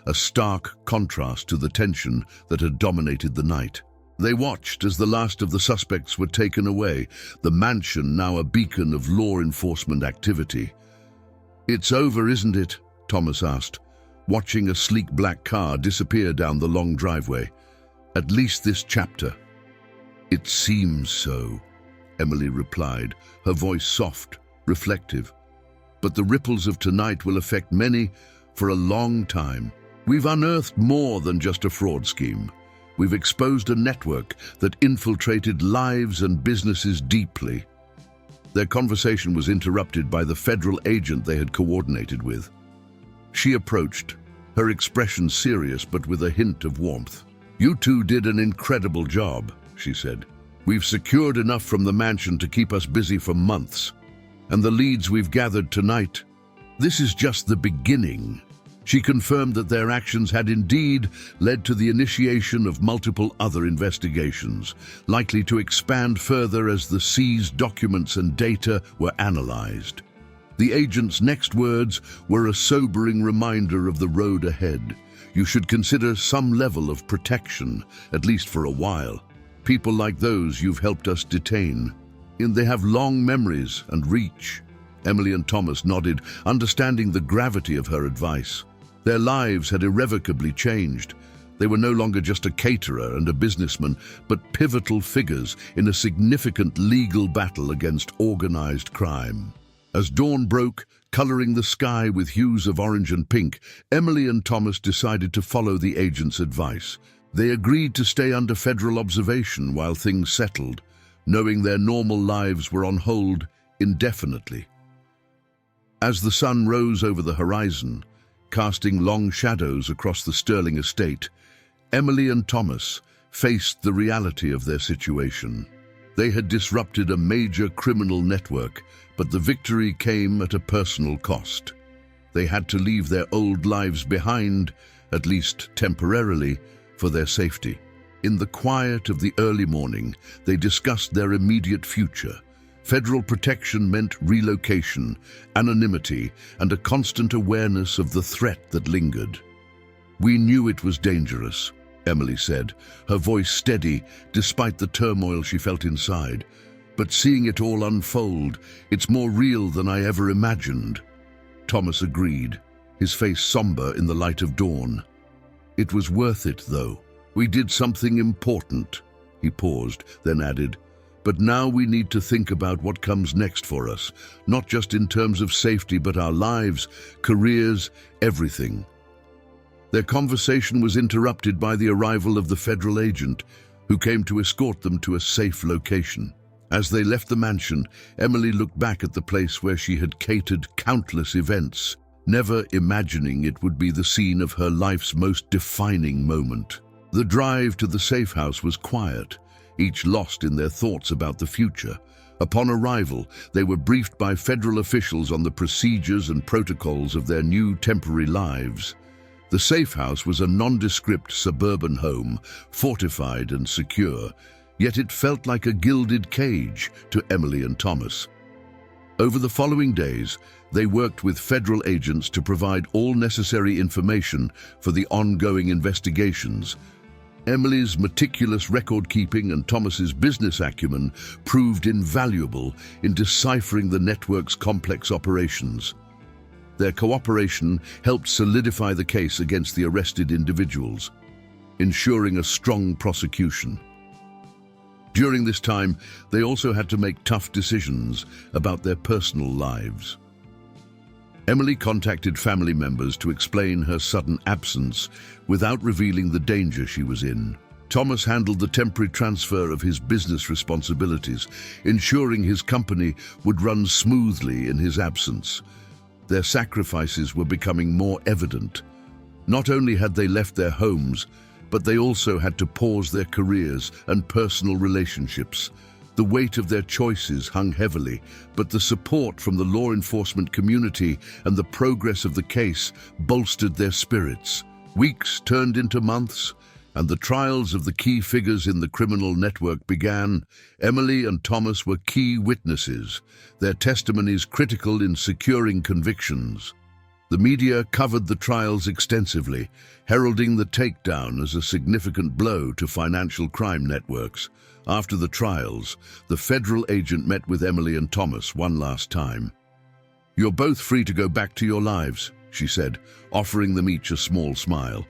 a stark contrast to the tension that had dominated the night. They watched as the last of the suspects were taken away, the mansion now a beacon of law enforcement activity. "It's over, isn't it?" Thomas asked, watching a sleek black car disappear down the long driveway. "At least this chapter." "It seems so," Emily replied, her voice soft, reflective. "But the ripples of tonight will affect many for a long time. We've unearthed more than just a fraud scheme. We've exposed a network that infiltrated lives and businesses deeply." Their conversation was interrupted by the federal agent they had coordinated with. She approached, her expression serious but with a hint of warmth. "You two did an incredible job," she said. "We've secured enough from the mansion to keep us busy for months. And the leads we've gathered tonight, this is just the beginning." She confirmed that their actions had indeed led to the initiation of multiple other investigations, likely to expand further as the seized documents and data were analyzed. The agent's next words were a sobering reminder of the road ahead. "You should consider some level of protection, at least for a while. People like those you've helped us detain, and they have long memories and reach." Emily and Thomas nodded, understanding the gravity of her advice. Their lives had irrevocably changed. They were no longer just a caterer and a businessman, but pivotal figures in a significant legal battle against organized crime. As dawn broke, coloring the sky with hues of orange and pink, Emily and Thomas decided to follow the agent's advice. They agreed to stay under federal observation while things settled, knowing their normal lives were on hold indefinitely. As the sun rose over the horizon, casting long shadows across the Sterling estate, Emily and Thomas faced the reality of their situation. They had disrupted a major criminal network, but the victory came at a personal cost. They had to leave their old lives behind, at least temporarily, for their safety. In the quiet of the early morning, they discussed their immediate future. Federal protection meant relocation, anonymity, and a constant awareness of the threat that lingered. "We knew it was dangerous," Emily said, her voice steady despite the turmoil she felt inside. "But seeing it all unfold, it's more real than I ever imagined." Thomas agreed, his face somber in the light of dawn. "It was worth it, though. We did something important." He paused, then added, "But now we need to think about what comes next for us, not just in terms of safety, but our lives, careers, everything." Their conversation was interrupted by the arrival of the federal agent, who came to escort them to a safe location. As they left the mansion, Emily looked back at the place where she had catered countless events, never imagining it would be the scene of her life's most defining moment. The drive to the safe house was quiet, each lost in their thoughts about the future, Upon arrival, they were briefed by federal officials on the procedures and protocols of their new temporary lives. The safe house was a nondescript suburban home, fortified and secure, yet it felt like a gilded cage to Emily and Thomas. Over the following days, they worked with federal agents to provide all necessary information for the ongoing investigations. Emily's meticulous record-keeping and Thomas's business acumen proved invaluable in deciphering the network's complex operations. Their cooperation helped solidify the case against the arrested individuals, ensuring a strong prosecution. During this time, they also had to make tough decisions about their personal lives. Emily contacted family members to explain her sudden absence without revealing the danger she was in. Thomas handled the temporary transfer of his business responsibilities, ensuring his company would run smoothly in his absence. Their sacrifices were becoming more evident. Not only had they left their homes, but they also had to pause their careers and personal relationships. The weight of their choices hung heavily, but the support from the law enforcement community and the progress of the case bolstered their spirits. Weeks turned into months, and the trials of the key figures in the criminal network began. Emily and Thomas were key witnesses, their testimonies critical in securing convictions. The media covered the trials extensively, heralding the takedown as a significant blow to financial crime networks. After the trials, the federal agent met with Emily and Thomas one last time. "You're both free to go back to your lives," she said, offering them each a small smile.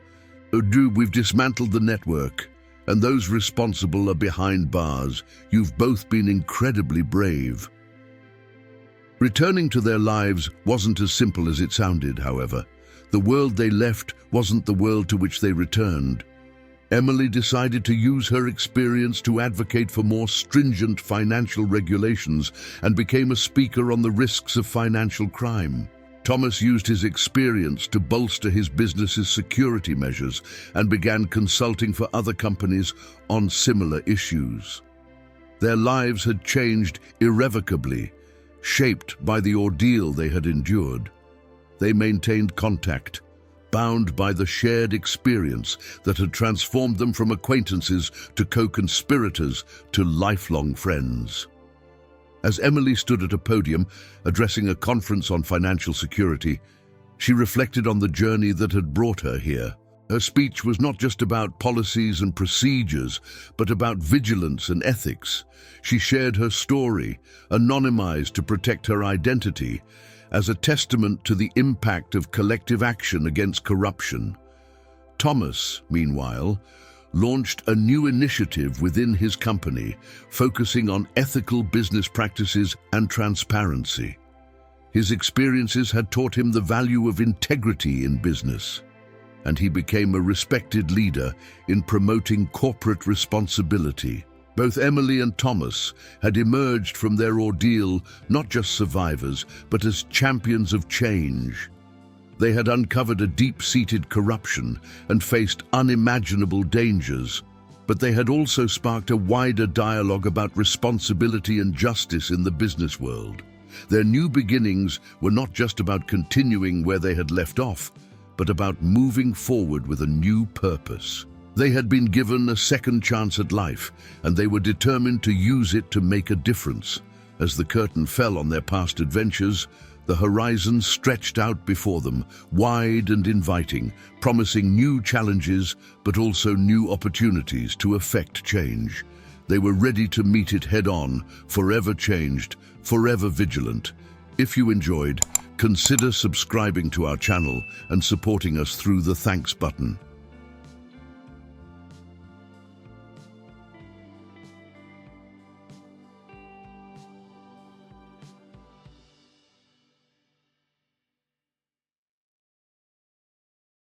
"We've dismantled the network, and those responsible are behind bars. You've both been incredibly brave." Returning to their lives wasn't as simple as it sounded, however. The world they left wasn't the world to which they returned. Emily decided to use her experience to advocate for more stringent financial regulations and became a speaker on the risks of financial crime. Thomas used his experience to bolster his business's security measures and began consulting for other companies on similar issues. Their lives had changed irrevocably, shaped by the ordeal they had endured. They maintained contact, bound by the shared experience that had transformed them from acquaintances to co-conspirators to lifelong friends. As Emily stood at a podium, addressing a conference on financial security, she reflected on the journey that had brought her here. Her speech was not just about policies and procedures, but about vigilance and ethics. She shared her story, anonymized to protect her identity, as a testament to the impact of collective action against corruption. Thomas, meanwhile, launched a new initiative within his company, focusing on ethical business practices and transparency. His experiences had taught him the value of integrity in business, and he became a respected leader in promoting corporate responsibility. Both Emily and Thomas had emerged from their ordeal not just survivors, but as champions of change. They had uncovered a deep-seated corruption and faced unimaginable dangers, but they had also sparked a wider dialogue about responsibility and justice in the business world. Their new beginnings were not just about continuing where they had left off, but about moving forward with a new purpose. They had been given a second chance at life, and they were determined to use it to make a difference. As the curtain fell on their past adventures, the horizon stretched out before them, wide and inviting, promising new challenges, but also new opportunities to effect change. They were ready to meet it head-on, forever changed, forever vigilant. If you enjoyed, consider subscribing to our channel and supporting us through the thanks button.